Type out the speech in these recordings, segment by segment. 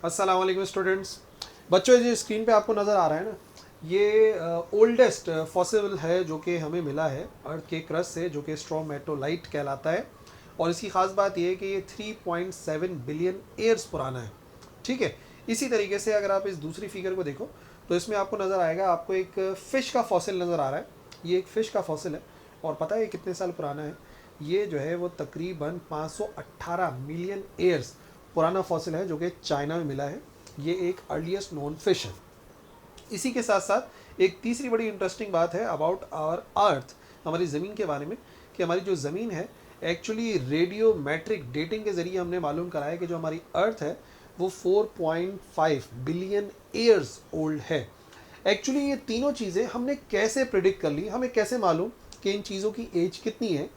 अस्सलाम वालेकुम स्टूडेंट्स। बच्चों ये स्क्रीन पे आपको नज़र आ रहा है ना, ये ओल्डेस्ट फॉसिल है जो कि हमें मिला है अर्थ के क्रस्ट से, जो कि स्ट्रोमेटोलाइट कहलाता है। और इसकी ख़ास बात ये है कि ये 3.7 बिलियन ईयर्स पुराना है। ठीक है। इसी तरीके से अगर आप इस दूसरी फिगर को देखो तो इसमें आपको नज़र आएगा, आपको एक फ़िश का फॉसिल नज़र आ रहा है। ये एक फ़िश का फॉसिल है और पता है ये कितने साल पुराना है? ये जो है वो तकरीबन 518 मिलियन ईयर्स पुराना फॉसिल है, जो कि चाइना में मिला है। ये एक अर्लीस्ट नोन फिश है। इसी के साथ साथ एक तीसरी बड़ी इंटरेस्टिंग बात है अबाउट आवर अर्थ, हमारी ज़मीन के बारे में, कि हमारी जो ज़मीन है एक्चुअली रेडियोमेट्रिक डेटिंग के ज़रिए हमने मालूम करा है कि जो हमारी अर्थ है वो 4.5 बिलियन ईयर्स ओल्ड है। एक्चुअली ये तीनों चीज़ें हमने कैसे प्रिडिक्ट कर ली, हमें कैसे मालूम कि इन चीज़ों की एज कितनी है?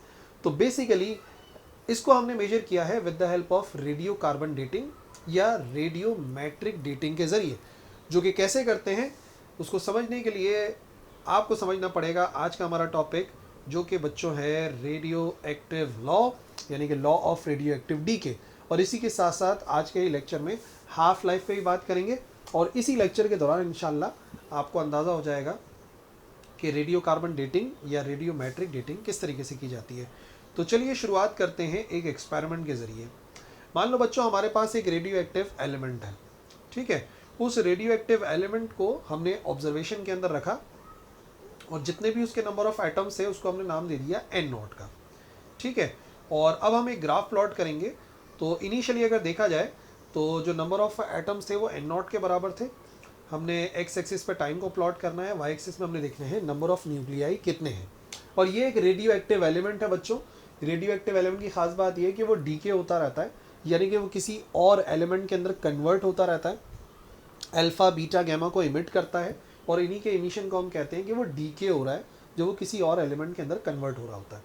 तो बेसिकली इसको हमने मेजर किया है with the help of radio carbon dating या रेडियो मैट्रिक डेटिंग के ज़रिए। जो कि कैसे करते हैं उसको समझने के लिए आपको समझना पड़ेगा आज का हमारा टॉपिक, जो कि बच्चों है रेडियो एक्टिव लॉ, यानी कि law of radio active decay. और इसी के साथ साथ आज के ही लेक्चर में हाफ लाइफ पे भी बात करेंगे। और इसी लेक्चर के दौरान इंशाल्लाह आपको अंदाज़ा हो जाएगा कि रेडियो कार्बन डेटिंग या रेडियो मैट्रिक डेटिंग किस तरीके से की जाती है। तो चलिए शुरुआत करते हैं एक एक्सपेरिमेंट के ज़रिए। मान लो बच्चों हमारे पास एक रेडियो एक्टिव एलिमेंट है। ठीक है। उस रेडियो एक्टिव एलिमेंट को हमने ऑब्जर्वेशन के अंदर रखा और जितने भी उसके नंबर ऑफ एटम्स है उसको हमने नाम दे दिया n0 का। ठीक है। और अब हम एक ग्राफ प्लॉट करेंगे। तो इनिशियली अगर देखा जाए तो जो नंबर ऑफ एटम्स थे वो n0 के बराबर थे। हमने एक्स एक्सिस पे टाइम को प्लॉट करना है, वाई एक्सिस में हमने देखना है नंबर ऑफ न्यूक्लियाई कितने हैं। और ये एक रेडियो एक्टिव एलिमेंट है बच्चों। रेडियो एक्टिव एलिमेंट की खास बात ये है कि वो डीके होता रहता है, यानी कि वो किसी और एलिमेंट के अंदर कन्वर्ट होता रहता है, अल्फ़ा बीटा गैमा को इमिट करता है। और इन्हीं के इमिशन को हम कहते हैं कि वो डीके हो रहा है, जो वो किसी और एलिमेंट के अंदर कन्वर्ट हो रहा होता है।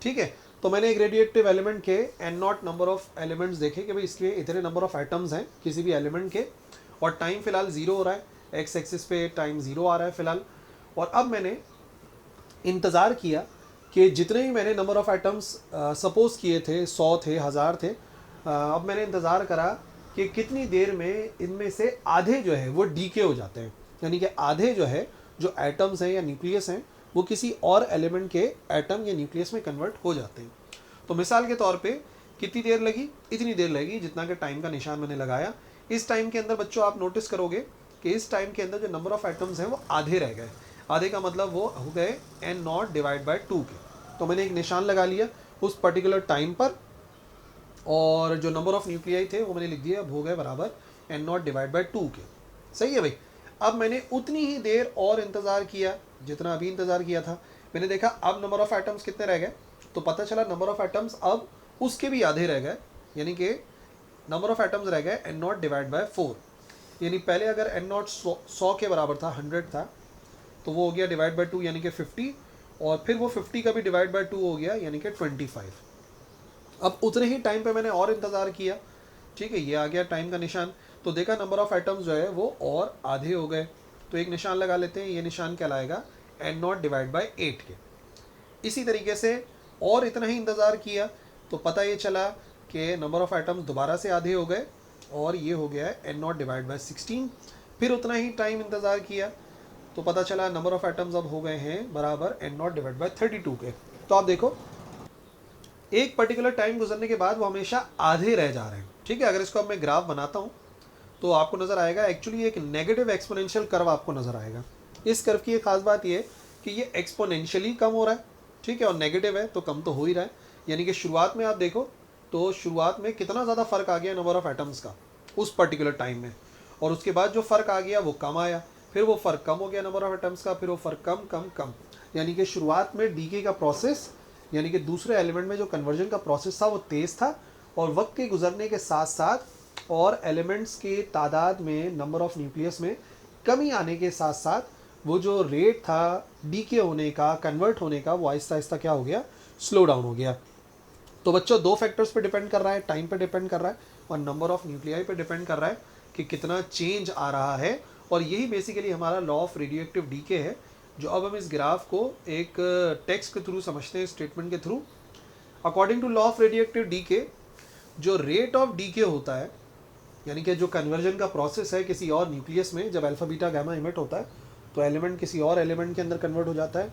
ठीक है। तो मैंने एक रेडियो एक्टिव एलिमेंट के n0 नंबर ऑफ एलिमेंट्स देखे कि भाई इसके इतने नंबर ऑफ एटम्स हैं किसी भी एलिमेंट के, और टाइम फिलहाल 0 हो रहा है, एक्स एक्सिस पे टाइम 0 आ रहा है फिलहाल। और अब मैंने इंतज़ार किया कि जितने भी मैंने नंबर ऑफ़ आइटम्स सपोज़ किए थे, 100 थे, 1000 थे, अब मैंने इंतज़ार करा कि कितनी देर में इनमें से आधे जो है वो डीके हो जाते हैं, यानी कि आधे जो है जो एटम्स हैं या न्यूक्लियस हैं वो किसी और एलिमेंट के एटम या न्यूक्लियस में कन्वर्ट हो जाते हैं। तो मिसाल के तौर पे कितनी देर लगी? इतनी देर लगी जितना कि टाइम का निशान मैंने लगाया। इस टाइम के अंदर बच्चों आप नोटिस करोगे कि इस टाइम के अंदर जो नंबर ऑफ़ एटम्स हैं वो आधे रह गए। आधे का मतलब वो हो गए n0 डिवाइड बाय 2 के। तो मैंने एक निशान लगा लिया उस पर्टिकुलर टाइम पर, और जो नंबर ऑफ़ न्यूक्लियाई थे वो मैंने लिख दिया, अब हो गए बराबर n0 डिवाइड बाय 2 के। सही है भाई। अब मैंने उतनी ही देर और इंतज़ार किया जितना अभी इंतज़ार किया था। मैंने देखा अब नंबर ऑफ़ एटम्स कितने रह गए, तो पता चला नंबर ऑफ़ एटम्स अब उसके भी आधे रह गए, यानी कि नंबर ऑफ़ एटम्स रह गए n0 डिवाइड बाय 4। यानी पहले अगर n0 100 के बराबर था, 100 था, तो वो हो गया डिवाइड बाय 2 यानी कि 50, और फिर वो 50 का भी डिवाइड बाय 2 हो गया यानी कि 25। अब उतने ही टाइम पे मैंने और इंतज़ार किया। ठीक है, ये आ गया टाइम का निशान। तो देखा नंबर ऑफ़ एटम्स जो है वो और आधे हो गए। तो एक निशान लगा लेते हैं, ये निशान कहलाएगा n0 डिवाइड बाय 8 के। इसी तरीके से और इतना ही इंतज़ार किया तो पता ये चला कि नंबर ऑफ़ एटम्स दोबारा से आधे हो गए, और ये हो गया है n0 डिवाइड बाय 16। फिर उतना ही टाइम इंतज़ार किया तो पता चला नंबर ऑफ़ एटम्स अब हो गए हैं बराबर n0 डिवाइड बाय 32 के। तो आप देखो एक पर्टिकुलर टाइम गुजरने के बाद वो हमेशा आधे रह जा रहे हैं। ठीक है। अगर इसको अब मैं ग्राफ बनाता हूँ तो आपको नज़र आएगा एक्चुअली एक नेगेटिव एक्सपोनेंशियल कर्व आपको नज़र आएगा। इस कर्व की एक खास बात ये है कि ये एक्सपोनेंशियली कम हो रहा है। ठीक है। और नेगेटिव है तो कम तो हो ही रहा है, यानी कि शुरुआत में आप देखो तो शुरुआत में कितना ज़्यादा फ़र्क आ गया नंबर ऑफ़ एटम्स का उस पर्टिकुलर टाइम में, और उसके बाद जो फ़र्क आ गया वो कम आया, फिर वो फ़र्क कम हो गया नंबर ऑफ़ एटम्स का, फिर वो फ़र्क कम कम कम। यानी कि शुरुआत में डीके का प्रोसेस, यानी कि दूसरे एलिमेंट में जो कन्वर्जन का प्रोसेस था वो तेज़ था, और वक्त के गुजरने के साथ साथ और एलिमेंट्स के तादाद में, नंबर ऑफ़ न्यूक्लियस में कमी आने के साथ साथ वो जो रेट था डीके होने का, कन्वर्ट होने का, वो आहिस्ता आहिस्ता क्या हो गया, स्लो डाउन हो गया। तो बच्चों दो फैक्टर्स पे डिपेंड कर रहा है, टाइम पे डिपेंड कर रहा है और नंबर ऑफ़ न्यूक्लियाई पे डिपेंड कर रहा है कि कितना चेंज आ रहा है। और यही बेसिकली हमारा law of radio active decay है, जो अब हम इस ग्राफ को एक टेक्स्ट के थ्रू समझते हैं, स्टेटमेंट के through. According to law of radio active decay, जो रेट ऑफ डीके होता है यानी कि जो कन्वर्जन का प्रोसेस है किसी और न्यूक्लियस में, जब अल्फा बीटा गामा इमिट होता है तो एलिमेंट किसी और एलिमेंट के अंदर कन्वर्ट हो जाता है,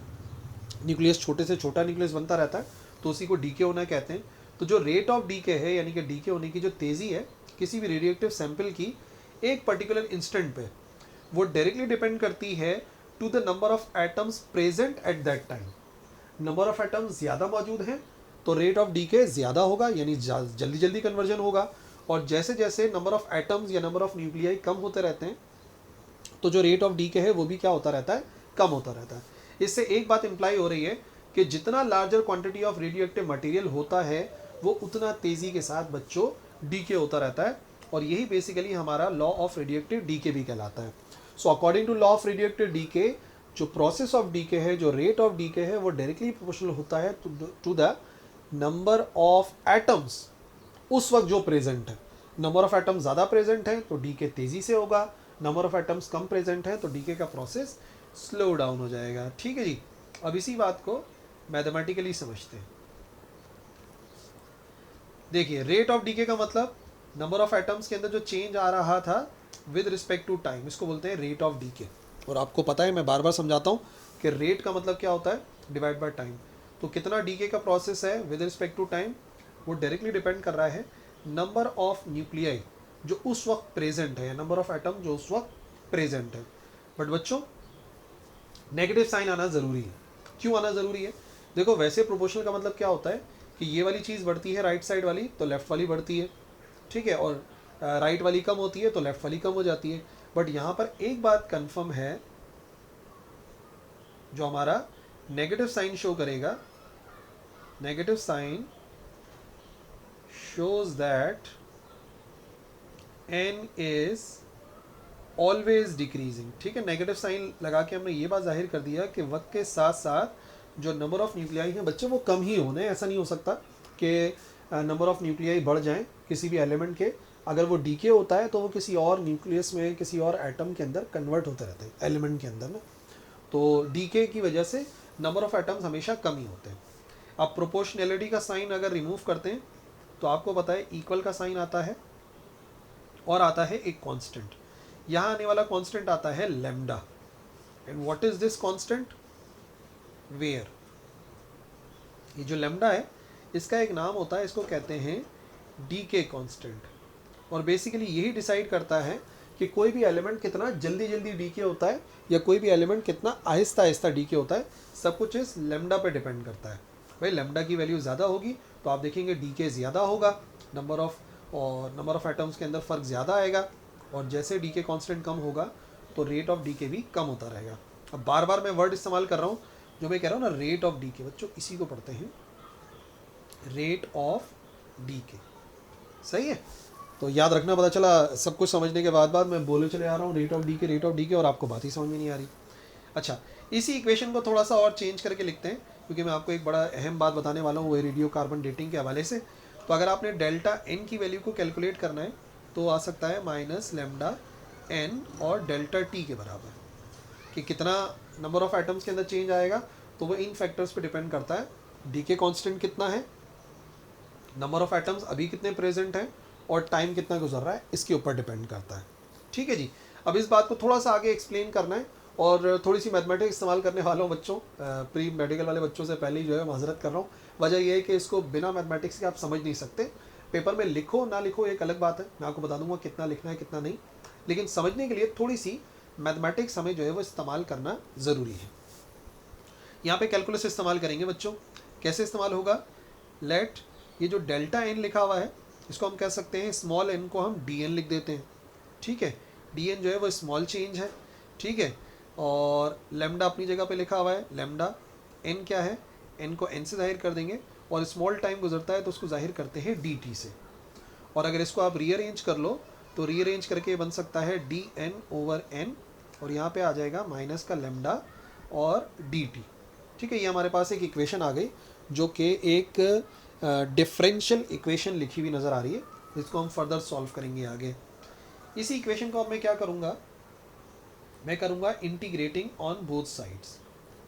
न्यूक्लियस छोटे से छोटा न्यूक्लियस बनता रहता है, तो उसी को डीके होना कहते हैं। तो जो रेट ऑफ डीके है, यानी कि डीके होने की जो तेज़ी है किसी भी रेडियोएक्टिव सैंपल की एक पर्टिकुलर इंस्टेंट पे, वो डायरेक्टली डिपेंड करती है to the number of atoms present at that time. Number of atoms ज़्यादा मौजूद हैं तो रेट ऑफ डीके ज़्यादा होगा, यानी जल्दी जल्दी कन्वर्जन होगा। और जैसे जैसे नंबर ऑफ एटम्स या नंबर ऑफ न्यूक्लियाई कम होते रहते हैं तो जो रेट ऑफ डीके है वो भी क्या होता रहता है, कम होता रहता है। इससे एक बात इंप्लाई हो रही है कि जितना larger quantity of radioactive material होता है वो उतना तेज़ी के साथ बच्चों डीके होता रहता है, और यही बेसिकली हमारा लॉ ऑफ रेडियोएक्टिव डीके भी कहलाता है। So according to law of radioactive decay, जो प्रोसेस ऑफ डीके है, जो रेट ऑफ डीके है, वो डायरेक्टली प्रोपोर्शनल होता है to the number of atoms उस वक्त जो प्रेजेंट है। नंबर ऑफ एटम्स ज़्यादा प्रेजेंट है तो डीके तेज़ी से होगा, नंबर ऑफ एटम्स कम प्रेजेंट है तो डीके का प्रोसेस स्लो डाउन हो जाएगा। ठीक है जी। अब इसी बात को मैथमेटिकली समझते हैं। देखिए, रेट ऑफ डीके का मतलब नंबर ऑफ एटम्स के अंदर जो चेंज आ रहा था विद रिस्पेक्ट टू टाइम, इसको बोलते हैं रेट ऑफ डीके। और आपको पता है, मैं बार बार समझाता हूँ कि रेट का मतलब क्या होता है, डिवाइड बाय टाइम। तो कितना डीके का प्रोसेस है विद रिस्पेक्ट टू टाइम, वो डायरेक्टली डिपेंड कर रहा है नंबर ऑफ न्यूक्लियाई जो उस वक्त प्रेजेंट है, नंबर ऑफ एटम जो उस वक्त प्रेजेंट है। बट बच्चों, नेगेटिव साइन आना ज़रूरी है। क्यों आना ज़रूरी है? देखो, वैसे प्रोपोर्शनल का मतलब क्या होता है कि ये वाली चीज़ बढ़ती है राइट साइड वाली तो लेफ्ट वाली बढ़ती है, ठीक है, और राइट वाली कम होती है तो लेफ्ट वाली कम हो जाती है। बट यहाँ पर एक बात कंफर्म है, जो हमारा नेगेटिव साइन शो करेगा, negative sign shows that n is always decreasing। ठीक है, नेगेटिव साइन लगा के हमने ये बात जाहिर कर दिया कि वक्त के साथ साथ जो नंबर ऑफ़ न्यूक्लियाई हैं बच्चे वो कम ही होने, ऐसा नहीं हो सकता कि नंबर ऑफ़ न्यूक्लियाई बढ़ जाएं किसी भी एलिमेंट के। अगर वो डीके होता है तो वो किसी और न्यूक्लियस में, किसी और एटम के अंदर कन्वर्ट होते रहते हैं एलिमेंट के अंदर ना। तो डीके की वजह से नंबर ऑफ़ एटम्स हमेशा कम ही होते हैं। अब प्रोपोर्शनैलिटी का साइन अगर रिमूव करते हैं तो आपको पता है इक्वल का साइन आता है और आता है एक कांस्टेंट। यहाँ आने वाला कांस्टेंट आता है lambda. And what is this constant? Where. ये जो लैम्डा है इसका एक नाम होता है, इसको कहते हैं डीके कांस्टेंट। और बेसिकली यही डिसाइड करता है कि कोई भी एलिमेंट कितना जल्दी जल्दी डीके होता है या कोई भी एलिमेंट कितना आहिस्ता आहिस्ता डीके होता है। सब कुछ इस लैम्डा पे डिपेंड करता है। भाई लैम्डा की वैल्यू ज़्यादा होगी तो आप देखेंगे डीके ज़्यादा होगा, नंबर ऑफ एटम्स के अंदर फ़र्क ज़्यादा आएगा, और जैसे डीके कांस्टेंट कम होगा तो रेट ऑफ डीके भी कम होता रहेगा। अब बार बार मैं वर्ड इस्तेमाल कर रहा हूँ, जो मैं कह रहा हूँ ना, रेट ऑफ डीके, बच्चों इसी को पढ़ते हैं, रेट ऑफ डीके। सही है, तो याद रखना। पता चला सब कुछ समझने के बाद मैं बोले चले आ रहा हूँ रेट ऑफ डीके, और आपको बात ही समझ में नहीं आ रही। अच्छा, इसी इक्वेशन को थोड़ा सा और चेंज करके लिखते हैं, क्योंकि मैं आपको एक बड़ा अहम बात बताने वाला हूँ, वो रेडियो कार्बन डेटिंग के हवाले से। तो अगर आपने डेल्टा एन की वैल्यू को कैलकुलेट करना है तो आ सकता है माइनस लैम्डा एन और डेल्टा टी के बराबर, कि कितना नंबर ऑफ एटम्स के अंदर चेंज आएगा तो वो इन फैक्टर्स पे डिपेंड करता है। डीके कांस्टेंट कितना है, नंबर ऑफ एटम्स अभी कितने प्रेजेंट हैं, और टाइम कितना गुजर रहा है, इसके ऊपर डिपेंड करता है। ठीक है जी। अब इस बात को थोड़ा सा आगे एक्सप्लेन करना है और थोड़ी सी मैथमेटिक्स इस्तेमाल करने वाला हूँ बच्चों। प्री मेडिकल वाले बच्चों से पहले ही जो है माजरत कर रहा हूँ। वजह यह है कि इसको बिना मैथमेटिक्स के आप समझ नहीं सकते। पेपर में लिखो ना लिखो एक अलग बात है, मैं आपको बता दूंगा कितना लिखना है कितना नहीं, लेकिन समझने के लिए थोड़ी सी मैथमेटिक्स हमें जो है वो इस्तेमाल करना ज़रूरी है। यहाँ पे कैलकुलस इस्तेमाल करेंगे बच्चों। कैसे इस्तेमाल होगा? लेट, ये जो डेल्टा एन लिखा हुआ है इसको हम कह सकते हैं, स्मॉल एन को हम डी एन लिख देते हैं। ठीक है, डी एन जो है वो स्मॉल चेंज है। ठीक है, और लैम्डा अपनी जगह पे लिखा हुआ है लैम्डा। एन क्या है? एन को एन से जाहिर कर देंगे, और स्मॉल टाइम गुजरता है तो उसको जाहिर करते हैं डी टी से। और अगर इसको आप रीअरेंज कर लो तो रीअरेंज करके बन सकता है डी एन ओवर एन, और यहाँ पे आ जाएगा माइनस का लैम्डा और डी टी। ठीक है, ये हमारे पास एक इक्वेशन आ गई जो कि एक डिफरेंशियल इक्वेशन लिखी हुई नज़र आ रही है, जिसको हम फर्दर सॉल्व करेंगे आगे। इसी इक्वेशन को अब मैं क्या करूँगा, मैं करूँगा इंटीग्रेटिंग ऑन बोथ साइड्स।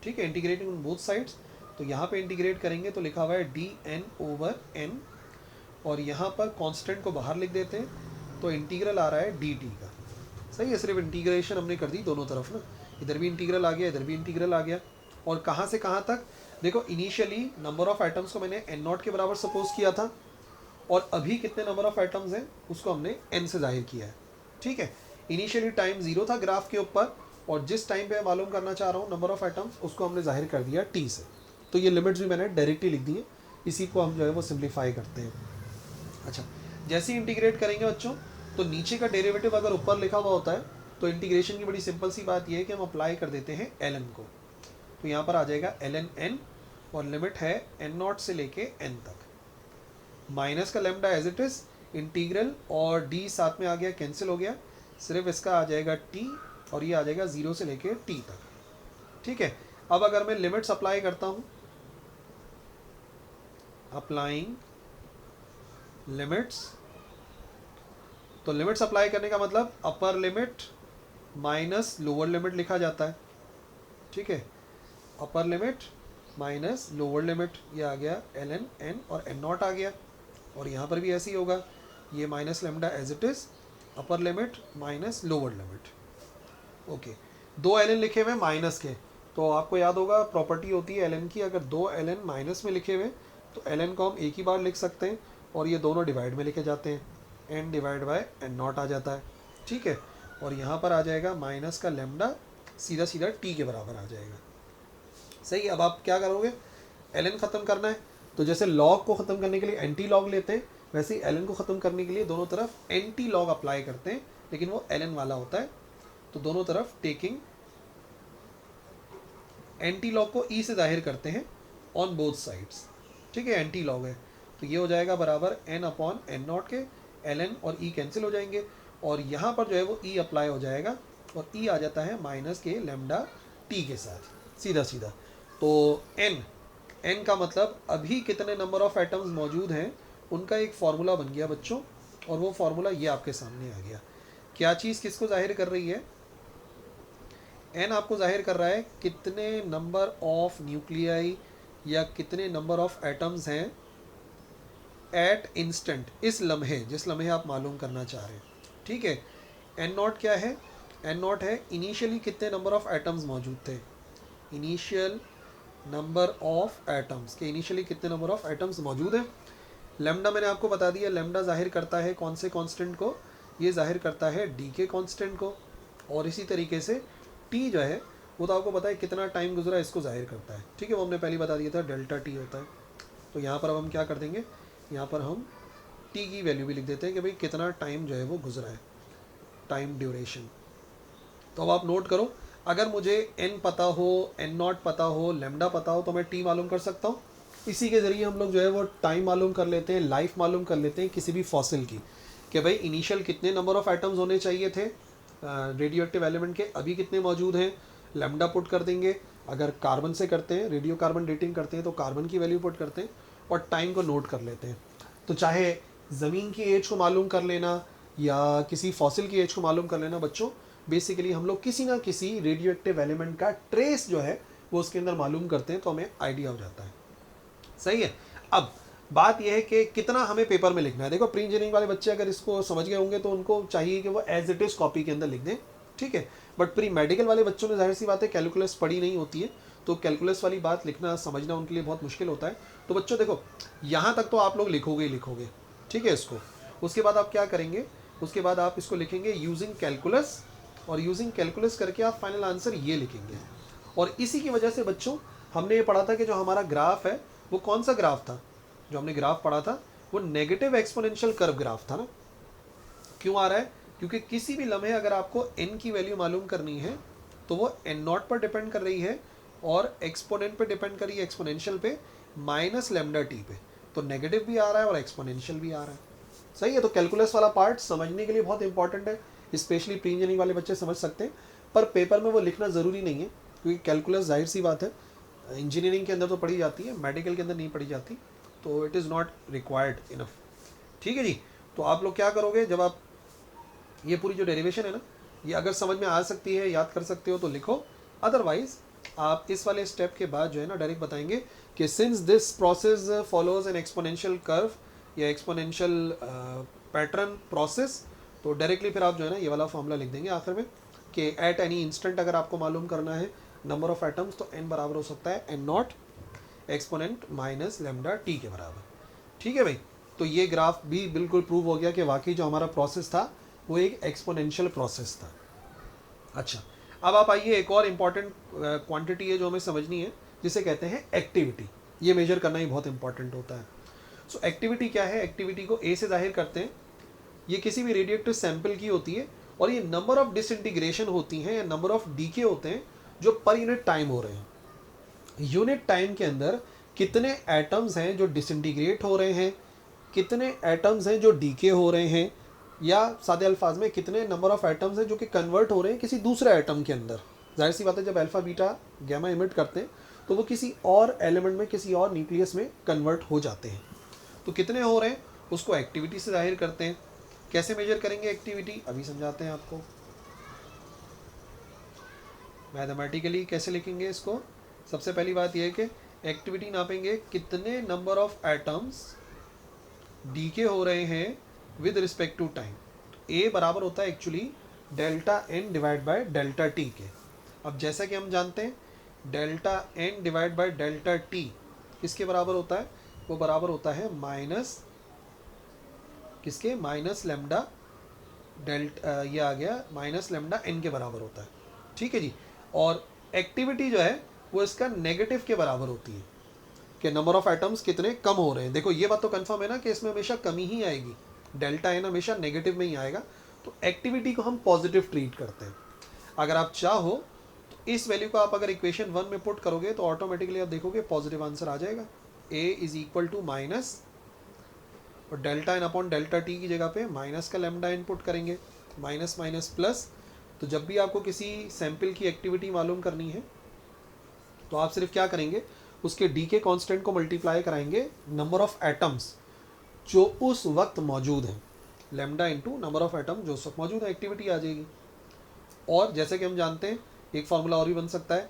ठीक है, इंटीग्रेटिंग ऑन बोथ साइड्स, तो यहाँ पे इंटीग्रेट करेंगे तो लिखा हुआ है डी एन ओवर एन, और यहाँ पर कांस्टेंट को बाहर लिख देते हैं, तो इंटीग्रल आ रहा है डी टी का। सही है, सिर्फ इंटीग्रेशन हमने कर दी दोनों तरफ ना, इधर भी इंटीग्रल आ गया, इधर भी इंटीग्रल आ गया। और कहाँ से कहाँ तक, देखो इनिशियली नंबर ऑफ एटम्स को मैंने एन नॉट के बराबर सपोज किया था, और अभी कितने नंबर ऑफ एटम्स हैं उसको हमने एन से जाहिर किया है। ठीक है, इनिशियली टाइम 0 था ग्राफ के ऊपर, और जिस टाइम पे मालूम करना चाह रहा हूँ नंबर ऑफ एटम्स, उसको हमने जाहिर कर दिया टी से। तो ये लिमिट्स भी मैंने डायरेक्टली लिख दी है, इसी को हम जो है वो सिंप्लीफाई करते हैं। अच्छा, जैसे ही इंटीग्रेट करेंगे बच्चों, तो नीचे का डेरिवेटिव अगर ऊपर लिखा हुआ होता है, तो इंटीग्रेशन की बड़ी सिंपल सी बात यह है कि हम अप्लाई कर देते हैं एल एन को। तो यहाँ पर आ जाएगा एल एन एन, और लिमिट है एन नॉट से लेके एन तक, माइनस का lambda as it is, integral और डी साथ में आ गया, कैंसिल हो गया, सिर्फ इसका आ जाएगा टी, और ये आ जाएगा 0 से लेके टी तक। ठीक है, अब अगर मैं लिमिट्स अप्लाई करता हूँ, अप्लाइंग लिमिट्स, तो लिमिट्स अप्लाई करने का मतलब upper limit minus lower limit लिखा जाता है। ठीक है, upper limit minus lower limit, ये आ गया एल एन एन, और एन नॉट आ गया, और यहाँ पर भी ऐसे ही होगा, ये minus lambda as it is, upper limit minus lower limit. Okay, दो एल एन लिखे हुए माइनस के, तो आपको याद होगा प्रॉपर्टी होती है एल एन की, अगर दो एल एन माइनस में लिखे हुए तो एल एन को हम एक ही बार लिख सकते हैं, और ये दोनों डिवाइड में लिखे जाते हैं, n divide by n naught आ जाता है। ठीक है, और यहाँ पर आ जाएगा माइनस का लेमडा, सीधा सीधा टी के बराबर आ जाएगा। सही, अब आप क्या करोगे, एल एन ख़त्म करना है, तो जैसे लॉग को ख़त्म करने के लिए एंटी लॉग लेते हैं, वैसे ही एल एन को ख़त्म करने के लिए दोनों तरफ एंटी लॉग अप्लाई करते हैं, लेकिन वो एल एन वाला होता है। तो दोनों तरफ टेकिंग एंटी लॉग को ई से जाहिर करते हैं ऑन बोथ साइड्स। ठीक है, एंटी लॉग है, तो ये हो जाएगा बराबर एन अपॉन एन नॉट के, एल एन और ई कैंसिल हो जाएंगे, और यहाँ पर जो है वो ई अप्लाई हो जाएगा, और ई आ जाता है माइनस के लेमडा टी के साथ, सीधा सीधा। तो एन, एन का मतलब अभी कितने नंबर ऑफ एटम्स मौजूद हैं उनका एक फार्मूला बन गया बच्चों, और वो फार्मूला ये आपके सामने आ गया। क्या चीज़ किसको जाहिर कर रही है, एन आपको जाहिर कर रहा है कितने नंबर ऑफ न्यूक्लियाई या कितने नंबर ऑफ एटम्स हैं एट इंस्टेंट, इस लम्हे, जिस लम्हे आप मालूम करना चाह रहे हैं। ठीक है, एन नॉट क्या है, एन नॉट है इनिशियली कितने नंबर ऑफ एटम्स मौजूद थे, इनिशियल नंबर ऑफ एटम्स के, इनिशियली कितने नंबर ऑफ एटम्स मौजूद हैं। लेमडा मैंने आपको बता दिया, लेमडा जाहिर करता है कौन से कांस्टेंट को, ये जाहिर करता है डी के कांस्टेंट को, और इसी तरीके से टी जो है वो तो आपको पता है कितना टाइम गुजरा इसको जाहिर करता है। ठीक है, वो हमने पहले बता दिया था, डेल्टा टी होता है। तो यहाँ पर अब हम क्या कर देंगे, यहाँ पर हम टी की वैल्यू भी लिख देते हैं कि भाई कितना टाइम जो है वो गुजरा है, टाइम ड्यूरेशन। तो अब आप नोट करो, अगर मुझे एन पता हो, एन नॉट पता हो, लेमडा पता हो, तो मैं टी मालूम कर सकता हूँ। इसी के ज़रिए हम लोग जो है वो टाइम मालूम कर लेते हैं, लाइफ मालूम कर लेते हैं किसी भी फॉसिल की, कि भाई इनिशियल कितने नंबर ऑफ एटम्स होने चाहिए थे रेडियो एक्टिव एलिमेंट के, अभी कितने मौजूद हैं, लेमडा पुट कर देंगे। अगर कार्बन से करते हैं, रेडियो कार्बन डेटिंग करते हैं, तो कार्बन की वैल्यू पुट करते हैं, और टाइम को नोट कर लेते हैं। तो चाहे ज़मीन की एज को मालूम कर लेना या किसी फॉसिल की एज को मालूम कर लेना बच्चों, बेसिकली हम लोग किसी ना किसी रेडियो एक्टिव एलिमेंट का ट्रेस जो है वो उसके अंदर मालूम करते हैं, तो हमें आइडिया हो जाता है। सही है, अब बात यह है कि कितना हमें पेपर में लिखना है। देखो प्री इंजीनियरिंग वाले बच्चे अगर इसको समझ गए होंगे तो उनको चाहिए कि वो एज इट इज़ कॉपी के अंदर लिख दें। ठीक है, बट प्री मेडिकल वाले बच्चों ने जाहिर सी बात है कैलकुलस पढ़ी नहीं होती है, तो कैलकुलस वाली बात लिखना समझना उनके लिए बहुत मुश्किल होता है। तो बच्चों देखो, यहाँ तक तो आप लोग लिखोगे ही लिखोगे, ठीक है इसको। उसके बाद आप क्या करेंगे, उसके बाद आप इसको लिखेंगे यूजिंग कैलकुलस, और यूजिंग कैलकुलस करके आप फाइनल आंसर ये लिखेंगे। और इसी की वजह से बच्चों हमने ये पढ़ा था कि जो हमारा ग्राफ है वो कौन सा ग्राफ था, जो हमने ग्राफ पढ़ा था वो नेगेटिव एक्सपोनेंशियल कर्व ग्राफ था ना। क्यों आ रहा है, क्योंकि किसी भी लम्हे अगर आपको n की वैल्यू मालूम करनी है तो वो n नॉट पर डिपेंड कर रही है, और एक्सपोनेंट पे डिपेंड कर रही है, एक्सपोनेंशियल पे माइनस लेमडा टी पे। तो नेगेटिव भी आ रहा है और एक्सपोनेंशियल भी आ रहा है। सही है, तो कैलकुलस वाला पार्ट समझने के लिए बहुत इंपॉर्टेंट है, स्पेशली प्री इंजीनियरिंग वाले बच्चे समझ सकते हैं, पर पेपर में वो लिखना ज़रूरी नहीं है, क्योंकि कैलकुलस जाहिर सी बात है इंजीनियरिंग के अंदर तो पढ़ी जाती है, मेडिकल के अंदर नहीं पढ़ी जाती, तो it is not required enough. ठीक है जी, तो आप लोग क्या करोगे, जब आप ये पूरी जो डेरिवेशन है ना, ये अगर समझ में आ सकती है, याद कर सकते हो तो लिखो, अदरवाइज आप इस वाले स्टेप के बाद जो है ना डायरेक्ट बताएंगे कि since this process follows N exponential curve या एक्सपोनेंशियल पैटर्न प्रोसेस, तो डायरेक्टली फिर आप जो है ना ये वाला फॉर्मूला लिख देंगे आखिर में कि एट एनी इंस्टेंट अगर आपको मालूम करना है नंबर ऑफ एटम्स, तो n बराबर हो सकता है n not exponent minus lambda T के बराबर। ठीक है भाई, तो ये ग्राफ भी बिल्कुल प्रूव हो गया कि वाकई जो हमारा प्रोसेस था वो एक एक्सपोनेंशियल प्रोसेस था। अच्छा, अब आप आइए, एक और इम्पॉर्टेंट क्वांटिटी है जो हमें समझनी है, जिसे कहते हैं एक्टिविटी। ये मेजर करना ही बहुत इंपॉर्टेंट होता है। सो एक्टिविटी क्या है? एक्टिविटी को ए से जाहिर करते हैं। ये किसी भी रेडिएक्टिव सैंपल की होती है और ये नंबर ऑफ डिसइंटीग्रेशन होती हैं या नंबर ऑफ डीके होते हैं जो पर यूनिट टाइम हो रहे हैं। यूनिट टाइम के अंदर कितने एटम्स हैं जो डिसइंटीग्रेट हो रहे हैं, कितने एटम्स हैं जो डीके हो रहे हैं, या सादे अल्फाज में कितने नंबर ऑफ एटम्स हैं जो कि कन्वर्ट हो रहे हैं किसी दूसरे एटम के अंदर। जाहिर सी बात है, जब अल्फा बीटा गैमा इमिट करते हैं तो वो किसी और एलिमेंट में, किसी और न्यूक्लियस में कन्वर्ट हो जाते हैं। तो कितने हो रहे हैं उसको एक्टिविटी से जाहिर करते हैं। कैसे मेजर करेंगे एक्टिविटी, अभी समझाते हैं आपको। मैथमेटिकली कैसे लिखेंगे इसको? सबसे पहली बात यह है कि एक्टिविटी नापेंगे कितने नंबर ऑफ एटम्स डीके हो रहे हैं with respect to time. A बराबर होता है actually delta N divide by delta T के। अब जैसा कि हम जानते हैं delta N divide by delta T किसके बराबर होता है? वो बराबर होता है माइनस किसके? माइनस लेमडा डेल्टा, ये आ गया माइनस लेमडा एन के बराबर होता है। ठीक है जी। और एक्टिविटी जो है वो इसका नेगेटिव के बराबर होती है कि नंबर ऑफ एटम्स कितने कम हो रहे हैं। देखो ये बात तो कंफर्म है ना कि इसमें हमेशा कमी ही आएगी, डेल्टा एन हमेशा नेगेटिव में ही आएगा। तो एक्टिविटी को हम पॉजिटिव ट्रीट करते हैं। अगर आप चाहो तो इस वैल्यू को आप अगर इक्वेशन 1 में पुट करोगे तो ऑटोमेटिकली आप देखोगे पॉजिटिव आंसर आ जाएगा। A is equal to minus और delta N upon delta T की जगह पे माइनस का लेमडा एन पुट करेंगे, माइनस माइनस प्लस। तो जब भी आपको किसी सैंपल की एक्टिविटी मालूम करनी है तो आप सिर्फ क्या करेंगे, उसके डी के कॉन्स्टेंट को मल्टीप्लाई कराएंगे नंबर ऑफ एटम्स जो उस वक्त मौजूद हैं, lambda into number of atom जो उस वक्त मौजूद है, एक्टिविटी आ जाएगी। और जैसे कि हम जानते हैं एक फार्मूला और भी बन सकता है,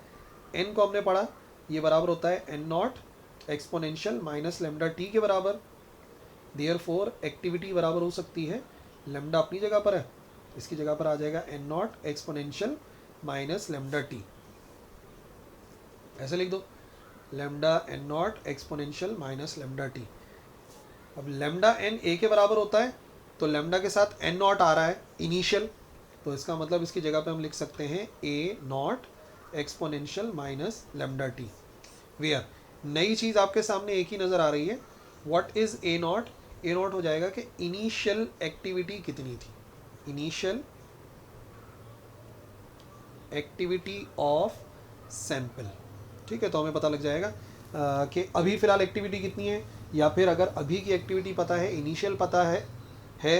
एन को हमने पढ़ा, ये बराबर होता है N naught exponential minus lambda T के बराबर। देयरफॉर एक्टिविटी बराबर हो सकती है, लेमडा अपनी जगह पर है, इसकी जगह पर आ जाएगा N naught exponential minus lambda T. ऐसे लिख दो, lambda N naught exponential minus lambda T. अब लेमडा एन ए के बराबर होता है तो लेमडा के साथ एन नॉट आ रहा है इनिशियल, तो इसका मतलब इसकी जगह पे हम लिख सकते हैं A naught exponential minus lambda t. Where नई चीज़ आपके सामने एक ही नज़र आ रही है, what is a not? A not हो जाएगा कि इनिशियल एक्टिविटी कितनी थी, इनिशियल एक्टिविटी ऑफ सैंपल। ठीक है, तो हमें पता लग जाएगा कि अभी फ़िलहाल एक्टिविटी कितनी है, या फिर अगर अभी की एक्टिविटी पता है, इनिशियल पता है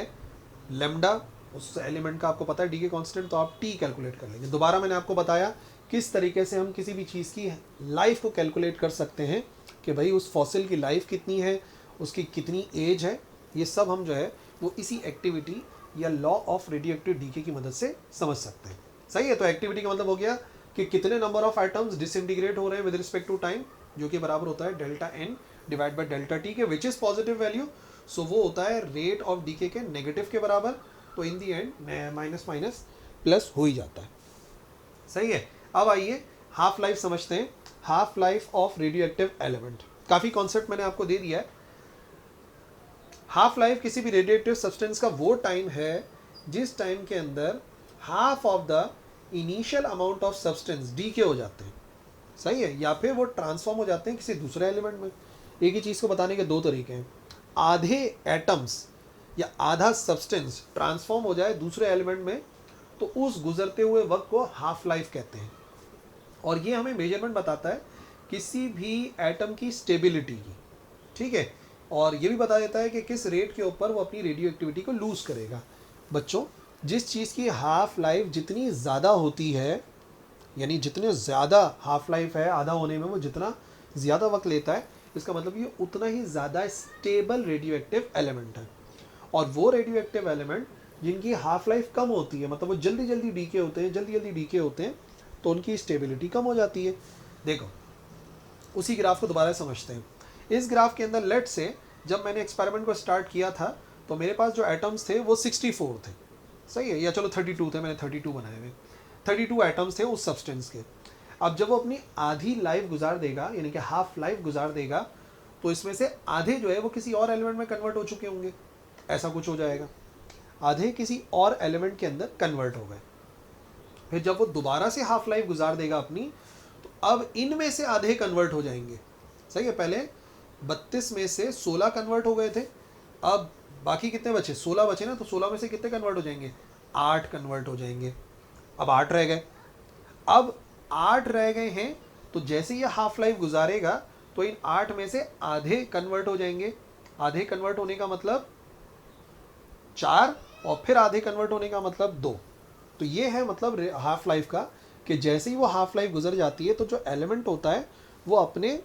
लेमडा उस एलिमेंट का आपको पता है डी के कांस्टेंट, तो आप टी कैलकुलेट कर लेंगे। दोबारा मैंने आपको बताया किस तरीके से हम किसी भी चीज़ की लाइफ को कैलकुलेट कर सकते हैं कि भाई उस फॉसिल की लाइफ कितनी है, उसकी कितनी एज है। ये सब हम जो है वो इसी एक्टिविटी या लॉ ऑफ रेडियोएक्टिव डीके की मदद से समझ सकते हैं। सही है, तो एक्टिविटी का मतलब हो गया कि कितने नंबर ऑफ आइटम्स डिसइंटीग्रेट हो रहे हैं विद रिस्पेक्ट टू टाइम, जो कि बराबर होता है delta N divide by delta T के, which is positive value. So वो होता है रेट ऑफ डीके के नेगेटिव के बराबर। तो in the end minus minus plus हो ही जाता है। सही है। अब आइए हाफ लाइफ समझते हैं, half life of radioactive element. काफ़ी कॉन्सेप्ट मैंने आपको दे दिया है। हाफ लाइफ किसी भी रेडियोएक्टिव सब्सटेंस का वो टाइम है जिस टाइम के अंदर half of the initial amount of substance decay हो जाते हैं। सही है, या फिर वो ट्रांसफॉर्म हो जाते हैं किसी दूसरे एलिमेंट में। एक ही चीज़ को बताने के दो तरीके हैं, आधे एटम्स या आधा सब्सटेंस ट्रांसफॉर्म हो जाए दूसरे एलिमेंट में तो उस गुजरते हुए वक्त को हाफ लाइफ कहते हैं। और ये हमें मेजरमेंट बताता है किसी भी एटम की स्टेबिलिटी की। ठीक है, और ये भी बता देता है कि किस रेट के ऊपर वो अपनी रेडियो एक्टिविटी को लूज करेगा। बच्चों, जिस चीज़ की हाफ लाइफ जितनी ज़्यादा होती है, यानी जितने ज़्यादा हाफ लाइफ है, आधा होने में वो जितना ज़्यादा वक्त लेता है, इसका मतलब ये उतना ही ज़्यादा स्टेबल रेडियो एक्टिव एलिमेंट है। और वो रेडियो एक्टिव एलिमेंट जिनकी हाफ लाइफ कम होती है, मतलब वो जल्दी जल्दी डीके होते हैं, तो उनकी स्टेबिलिटी कम हो जाती है। देखो उसी ग्राफ को दोबारा समझते हैं। इस ग्राफ के अंदर लेट से जब मैंने एक्सपेरिमेंट को स्टार्ट किया था तो मेरे पास जो एटम्स थे वो 64 थे। सही है, या चलो 32 थे, मैंने 32 बनाए हुए, 32 एटम्स थे उस सब्सटेंस के। अब जब वो अपनी आधी लाइफ गुजार देगा, यानी कि हाफ लाइफ गुजार देगा, तो इसमें से आधे जो है वो किसी और एलिमेंट में कन्वर्ट हो चुके होंगे, ऐसा कुछ हो जाएगा, आधे किसी और एलिमेंट के अंदर कन्वर्ट हो गए। फिर जब वो दोबारा से हाफ लाइफ गुजार देगा अपनी, तो अब इनमें से आधे कन्वर्ट हो जाएंगे। सही है, पहले 32 में से 16 कन्वर्ट हो गए थे, अब बाकी कितने बचे, 16 बचे ना, तो 16 में से कितने कन्वर्ट हो जाएंगे, 8 कन्वर्ट हो जाएंगे। अब 8 रह गए, अब 8 रह गए हैं, तो जैसे ये हाफ लाइफ गुजारेगा तो इन 8 में से आधे कन्वर्ट हो जाएंगे। आधे कन्वर्ट होने का मतलब 4, और फिर आधे कन्वर्ट होने का मतलब 2। तो ये है मतलब हाफ लाइफ का, कि जैसे ही वो हाफ लाइफ गुजर जाती है तो जो एलिमेंट होता है वो अपने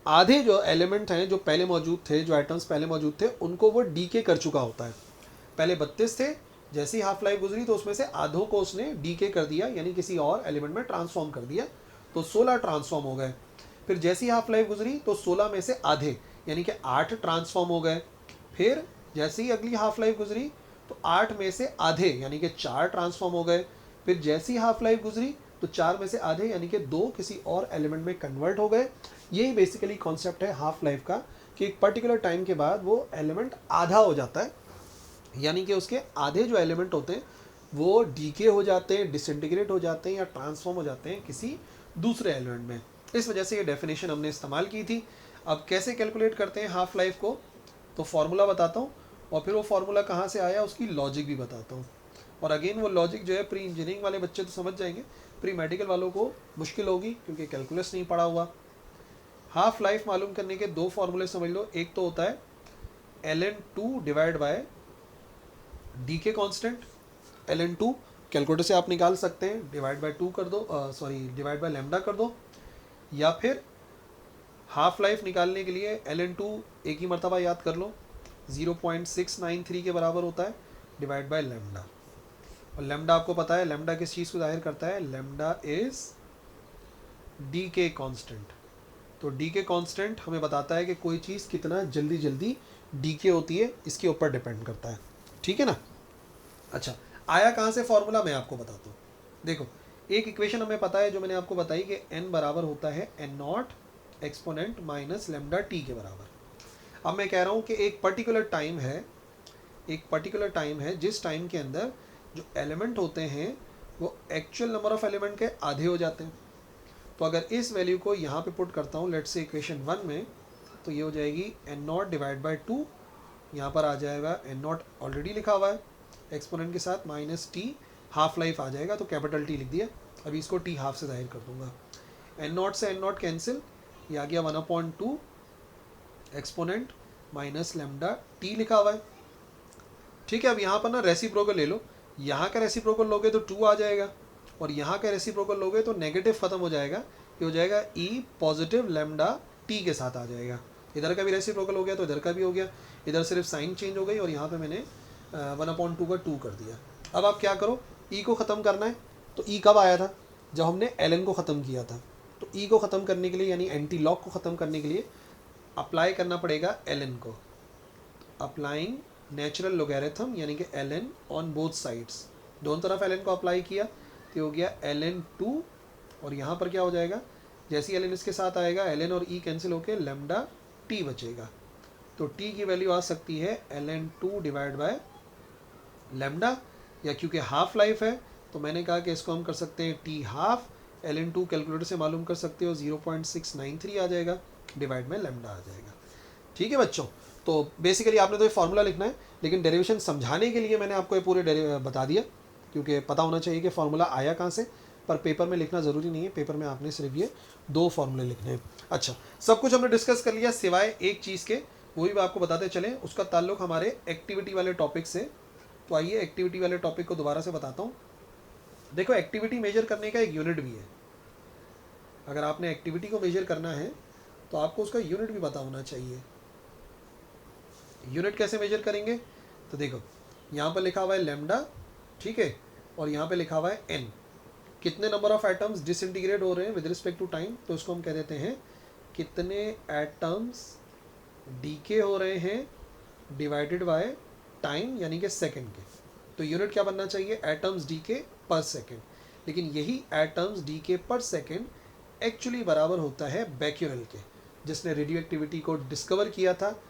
आधे जो एलिमेंट हैं जो पहले मौजूद थे, जो एटम्स पहले मौजूद थे, उनको वो डीके कर चुका होता है। पहले 32 थे, जैसे ही हाफ लाइफ गुजरी तो उसमें से आधों को उसने डीके कर दिया, यानी किसी और एलिमेंट में ट्रांसफॉर्म कर दिया, तो 16 ट्रांसफॉर्म हो गए। फिर जैसे ही हाफ लाइफ गुजरी तो 16 में से आधे यानी कि 8 ट्रांसफॉर्म हो गए। फिर जैसे ही अगली हाफ लाइफ गुजरी तो 8 में से आधे यानी कि 4 ट्रांसफॉर्म हो गए। फिर जैसी हाफ लाइफ गुजरी तो 4 में से आधे यानी कि 2 किसी और एलिमेंट में कन्वर्ट हो गए। यही बेसिकली कॉन्सेप्ट है हाफ लाइफ का, कि एक पर्टिकुलर टाइम के बाद वो एलिमेंट आधा हो जाता है, यानी कि उसके आधे जो एलिमेंट होते हैं वो डीके हो जाते हैं, डिसइंटीग्रेट हो जाते हैं, या ट्रांसफॉर्म हो जाते हैं किसी दूसरे एलिमेंट में। इस वजह से ये डेफिनेशन हमने इस्तेमाल की थी। अब कैसे कैलकुलेट करते हैं हाफ लाइफ को, तो फॉर्मूला बताता हूँ, और फिर वो फार्मूला कहाँ से आया उसकी लॉजिक भी बताता हूँ। और अगेन वो लॉजिक जो है प्री इंजीनियरिंग वाले बच्चे तो समझ जाएंगे, प्री मेडिकल वालों को मुश्किल होगी क्योंकि कैलकुलस नहीं पढ़ा हुआ। हाफ लाइफ मालूम करने के 2 फार्मूले समझ लो। एक तो होता है ln2 डिवाइड बाय डी के कॉन्स्टेंट, ln2 कैलकुलेटर से आप निकाल सकते हैं, डिवाइड बाय 2 कर दो, डिवाइड बाय लैम्डा कर दो, या फिर हाफ लाइफ निकालने के लिए ln2 एक ही मरतबा याद कर लो, 0.693 के बराबर होता है, डिवाइड बाय लैम्डा। और लैम्डा आपको पता है लैम्डा किस चीज़ को जाहिर करता है, लैम्डा इज डी के कॉन्स्टेंट। तो डी के कॉन्स्टेंट हमें बताता है कि कोई चीज़ कितना जल्दी जल्दी डी के होती है, इसके ऊपर डिपेंड करता है। ठीक है ना। अच्छा, आया कहाँ से फॉर्मूला, मैं आपको बताता हूँ। देखो, एक इक्वेशन हमें पता है जो मैंने आपको बताई कि n बराबर होता है n0 exponent minus lambda T के बराबर। अब मैं कह रहा हूँ कि एक पर्टिकुलर टाइम है जिस टाइम के अंदर जो एलिमेंट होते हैं वो एक्चुअल नंबर ऑफ एलिमेंट के आधे हो जाते हैं। तो अगर इस वैल्यू को यहाँ पे पुट करता हूँ, लेट्स से इक्वेशन 1 में, तो ये हो जाएगी n0 डिवाइड बाई 2, यहाँ पर आ जाएगा n0 ऑलरेडी लिखा हुआ है एक्सपोनेंट के साथ, माइनस टी, हाफ लाइफ आ जाएगा तो कैपिटल टी लिख दिया। अभी इसको टी हाफ से जाहिर कर दूंगा, n0 से n0 कैंसिल, ये आ गया 1/2 एक्सपोनेंट माइनस लैम्डा टी लिखा हुआ है। ठीक है, अब यहाँ पर ना रेसिप्रोकल ले लो, यहाँ का रेसिप्रोकल लोगे तो 2 आ जाएगा, और यहाँ का रेसिप्रोकल लोगे तो नेगेटिव खत्म हो जाएगा, ये हो जाएगा e पॉजिटिव लैम्डा टी के साथ आ जाएगा। इधर का भी रेसिप्रोकल हो गया तो इधर का भी हो गया, इधर सिर्फ साइन चेंज हो गई और यहाँ पे मैंने 1/2 का 2 कर दिया। अब आप क्या करो, e को ख़त्म करना है, तो e कब आया था, जब हमने ln को ख़त्म किया था। तो e को ख़त्म करने के लिए यानी एंटी लॉग को ख़त्म करने के लिए अप्लाई करना पड़ेगा ln को, अप्लाइंग नेचुरल लोगैरिथम यानी कि ln ऑन बोथ साइड्स, दोनों तरफ ln को अप्लाई किया तो हो गया ln2, और यहाँ पर क्या हो जाएगा, जैसे ही ln इसके साथ आएगा ln और e कैंसिल होकर लैम्डा t बचेगा। तो t की वैल्यू आ सकती है ln2 डिवाइड बाय लैम्डा, या क्योंकि हाफ लाइफ है तो मैंने कहा कि इसको हम कर सकते हैं t हाफ, ln2 कैलकुलेटर से मालूम कर सकते हो 0.693 आ जाएगा, डिवाइड में लैम्डा आ जाएगा। ठीक है बच्चों, तो बेसिकली आपने तो ये फार्मूला लिखना है, लेकिन डेरिवेशन समझाने के लिए मैंने आपको ये पूरे बता दिया, क्योंकि पता होना चाहिए कि फार्मूला आया कहाँ से, पर पेपर में लिखना ज़रूरी नहीं है, पेपर में आपने सिर्फ ये 2 फार्मूले लिखने हैं। अच्छा, सब कुछ हमने डिस्कस कर लिया सिवाय एक चीज़ के, वही भी आपको बताते चलें, उसका ताल्लुक हमारे एक्टिविटी वाले टॉपिक से। तो आइए एक्टिविटी वाले टॉपिक को दोबारा से बताता हूँ। देखो, एक्टिविटी मेजर करने का एक यूनिट भी है। अगर आपने एक्टिविटी को मेजर करना है तो आपको उसका यूनिट भी पता होना चाहिए। यूनिट कैसे मेजर करेंगे, तो देखो यहाँ पर लिखा हुआ है लैम्डा, ठीक है, और यहाँ पे लिखा हुआ है n, कितने नंबर ऑफ एटम्स डिसइंटीग्रेट हो रहे हैं विद रिस्पेक्ट टू टाइम, तो इसको हम कह देते हैं कितने एटम्स डीके हो रहे हैं डिवाइडेड बाय टाइम यानी कि सेकंड के। तो यूनिट क्या बनना चाहिए, एटम्स डीके पर सेकेंड। लेकिन यही एटम्स डीके पर सेकेंड एक्चुअली बराबर होता है बैक्यूरेल के, जिसने रेडियो एक्टिविटी को डिस्कवर किया था,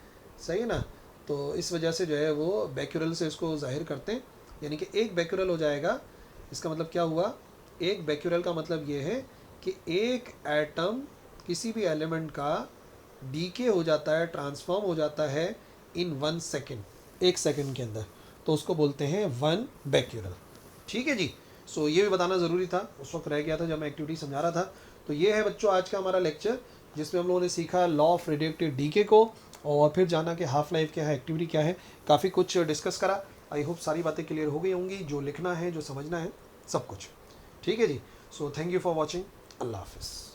सही है ना। तो इस वजह से जो है वो बैक्यूरेल से इसको जाहिर करते हैं, यानी कि एक बैक्यूरेल हो जाएगा। इसका मतलब क्या हुआ, एक बैक्यूरेल का मतलब ये है कि एक एटम किसी भी एलिमेंट का डीके हो जाता है, ट्रांसफॉर्म हो जाता है इन 1 सेकेंड, 1 सेकेंड के अंदर, तो उसको बोलते हैं 1 बैक्यूरेल। ठीक है जी। सो ये भी बताना ज़रूरी था, उस वक्त रह गया था जब मैं एक्टिविटी समझा रहा था। तो ये है बच्चों आज का हमारा लेक्चर, जिसमें हम लोगों ने सीखा लॉ ऑफ रेडियोएक्टिव डीके को, और फिर जाना कि हाफ लाइफ क्या है, एक्टिविटी क्या है, काफ़ी कुछ डिस्कस करा। आई होप सारी बातें क्लियर हो गई होंगी, जो लिखना है, जो समझना है, सब कुछ। ठीक है जी। So thank you for watching. अल्लाह हाफिज़।